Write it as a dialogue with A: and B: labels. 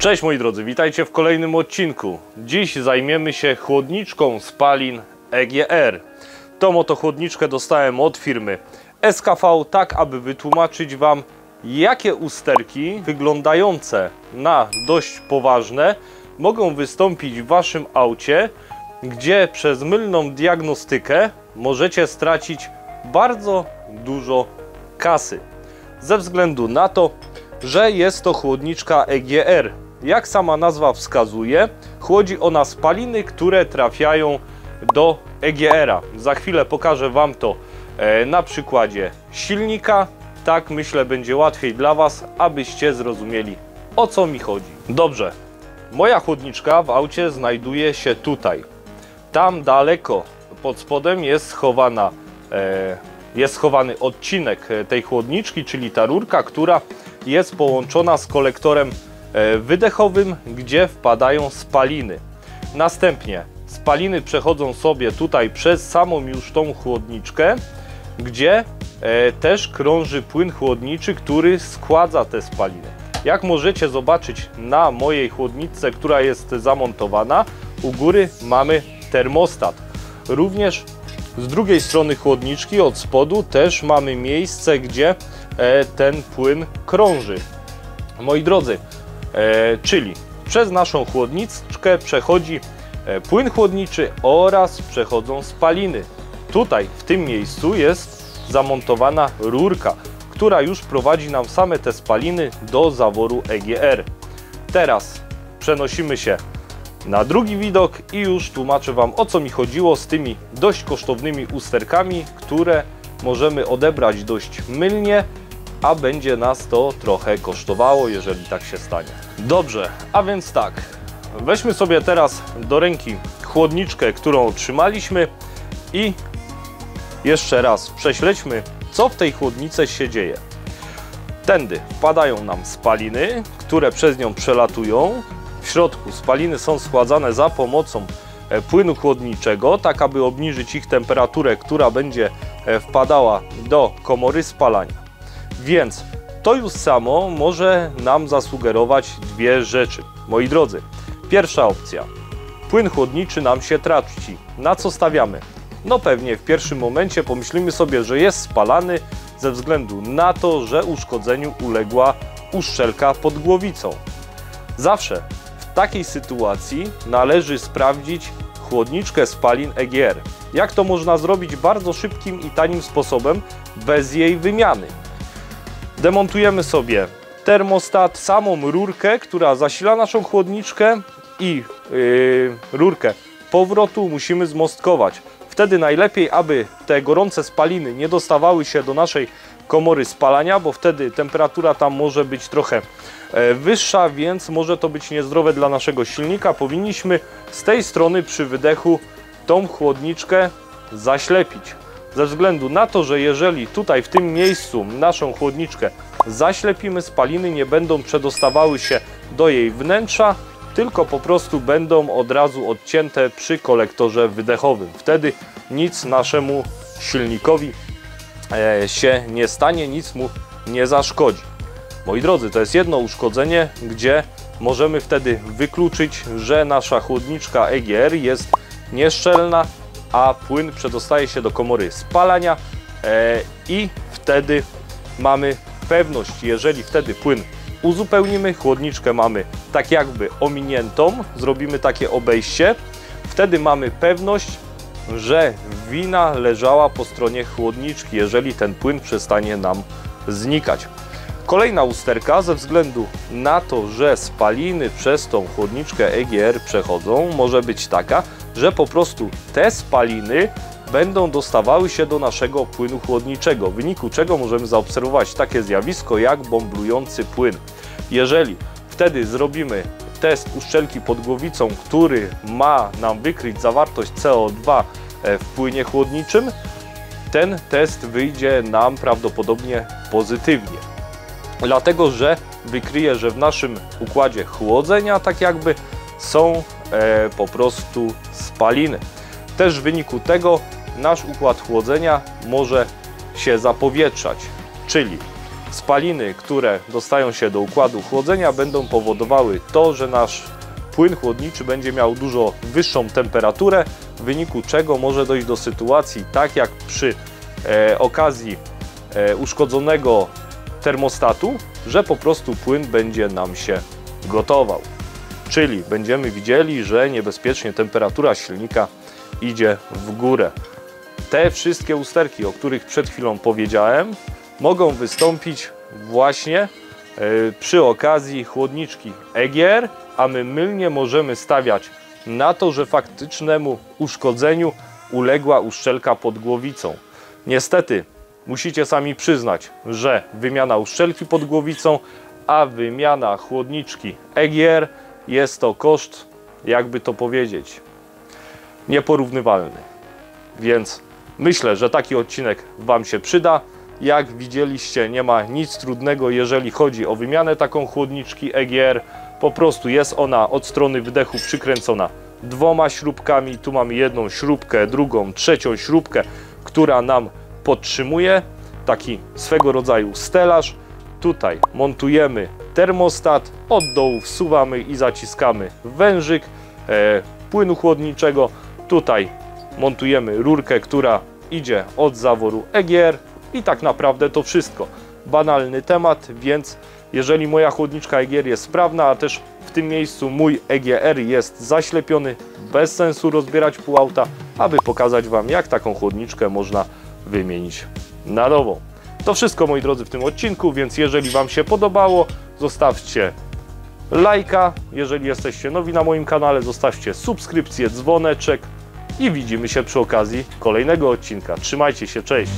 A: Cześć moi drodzy, witajcie w kolejnym odcinku. Dziś zajmiemy się chłodniczką spalin EGR. Tą oto chłodniczkę dostałem od firmy SKV, tak aby wytłumaczyć Wam, jakie usterki wyglądające na dość poważne mogą wystąpić w Waszym aucie, gdzie przez mylną diagnostykę możecie stracić bardzo dużo kasy. Ze względu na to, że jest to chłodniczka EGR. Jak sama nazwa wskazuje, chłodzi ona spaliny, które trafiają do EGR-a. Za chwilę pokażę Wam to na przykładzie silnika. Tak myślę, będzie łatwiej dla Was, abyście zrozumieli, o co mi chodzi. Dobrze, moja chłodniczka w aucie znajduje się tutaj. Tam daleko pod spodem jest schowany odcinek tej chłodniczki, czyli ta rurka, która jest połączona z kolektorem wydechowym, gdzie wpadają spaliny. Następnie spaliny przechodzą sobie tutaj przez samą już tą chłodniczkę, gdzie też krąży płyn chłodniczy, który składza te spaliny. Jak możecie zobaczyć na mojej chłodniczce, która jest zamontowana, u góry mamy termostat. Również z drugiej strony chłodniczki od spodu też mamy miejsce, gdzie ten płyn krąży. Moi drodzy, czyli przez naszą chłodniczkę przechodzi płyn chłodniczy oraz przechodzą spaliny. Tutaj w tym miejscu jest zamontowana rurka, która już prowadzi nam same te spaliny do zaworu EGR. Teraz przenosimy się na drugi widok i już tłumaczę Wam, o co mi chodziło z tymi dość kosztownymi usterkami, które możemy odebrać dość mylnie, a będzie nas to trochę kosztowało, jeżeli tak się stanie. Dobrze, a więc tak, weźmy sobie teraz do ręki chłodniczkę, którą otrzymaliśmy i jeszcze raz prześledźmy, co w tej chłodnicy się dzieje. Tędy wpadają nam spaliny, które przez nią przelatują. W środku spaliny są schładzane za pomocą płynu chłodniczego, tak aby obniżyć ich temperaturę, która będzie wpadała do komory spalania. Więc to już samo może nam zasugerować dwie rzeczy. Moi drodzy, pierwsza opcja. Płyn chłodniczy nam się traci. Na co stawiamy? No pewnie w pierwszym momencie pomyślimy sobie, że jest spalany ze względu na to, że uszkodzeniu uległa uszczelka pod głowicą. Zawsze w takiej sytuacji należy sprawdzić chłodniczkę spalin EGR. Jak to można zrobić bardzo szybkim i tanim sposobem, bez jej wymiany? Demontujemy sobie termostat, samą rurkę, która zasila naszą chłodniczkę i rurkę powrotu musimy zmostkować. Wtedy najlepiej, aby te gorące spaliny nie dostawały się do naszej komory spalania, bo wtedy temperatura tam może być trochę wyższa, więc może to być niezdrowe dla naszego silnika. Powinniśmy z tej strony przy wydechu tą chłodniczkę zaślepić. Ze względu na to, że jeżeli tutaj w tym miejscu naszą chłodniczkę zaślepimy, spaliny nie będą przedostawały się do jej wnętrza, tylko po prostu będą od razu odcięte przy kolektorze wydechowym. Wtedy nic naszemu silnikowi się nie stanie, nic mu nie zaszkodzi. Moi drodzy, to jest jedno uszkodzenie, gdzie możemy wtedy wykluczyć, że nasza chłodniczka EGR jest nieszczelna, a płyn przedostaje się do komory spalania i wtedy mamy pewność, jeżeli wtedy płyn uzupełnimy, chłodniczkę mamy tak jakby ominiętą, zrobimy takie obejście, wtedy mamy pewność, że wina leżała po stronie chłodniczki, jeżeli ten płyn przestanie nam znikać. Kolejna usterka, ze względu na to, że spaliny przez tą chłodniczkę EGR przechodzą, może być taka, że po prostu te spaliny będą dostawały się do naszego płynu chłodniczego, w wyniku czego możemy zaobserwować takie zjawisko jak bomblujący płyn. Jeżeli wtedy zrobimy test uszczelki pod głowicą, który ma nam wykryć zawartość CO2 w płynie chłodniczym, ten test wyjdzie nam prawdopodobnie pozytywnie. Dlatego, że wykryje, że w naszym układzie chłodzenia tak jakby są po prostu spaliny. Też w wyniku tego nasz układ chłodzenia może się zapowietrzać, czyli Spaliny, które dostają się do układu chłodzenia, będą powodowały to, że nasz płyn chłodniczy będzie miał dużo wyższą temperaturę, w wyniku czego może dojść do sytuacji, tak jak przy okazji uszkodzonego termostatu, że po prostu płyn będzie nam się gotował. Czyli będziemy widzieli, że niebezpiecznie temperatura silnika idzie w górę. Te wszystkie usterki, o których przed chwilą powiedziałem, mogą wystąpić właśnie przy okazji chłodniczki EGR, a my mylnie możemy stawiać na to, że faktycznemu uszkodzeniu uległa uszczelka pod głowicą. Niestety musicie sami przyznać, że wymiana uszczelki pod głowicą, a wymiana chłodniczki EGR jest to koszt, jakby to powiedzieć, nieporównywalny. Więc myślę, że taki odcinek Wam się przyda. Jak widzieliście, nie ma nic trudnego, jeżeli chodzi o wymianę taką chłodniczki EGR. Po prostu jest ona od strony wydechu przykręcona 2 śrubkami. Tu mamy jedną śrubkę, drugą, trzecią śrubkę, która nam podtrzymuje taki swego rodzaju stelaż. Tutaj montujemy termostat, od dołu wsuwamy i zaciskamy wężyk płynu chłodniczego. Tutaj montujemy rurkę, która idzie od zaworu EGR i tak naprawdę to wszystko. Banalny temat, więc jeżeli moja chłodniczka EGR jest sprawna, a też w tym miejscu mój EGR jest zaślepiony, bez sensu rozbierać pół auta, aby pokazać Wam, jak taką chłodniczkę można wymienić na nową. To wszystko, moi drodzy, w tym odcinku, więc jeżeli Wam się podobało, zostawcie lajka. Jeżeli jesteście nowi na moim kanale, zostawcie subskrypcję, dzwoneczek i widzimy się przy okazji kolejnego odcinka. Trzymajcie się, cześć!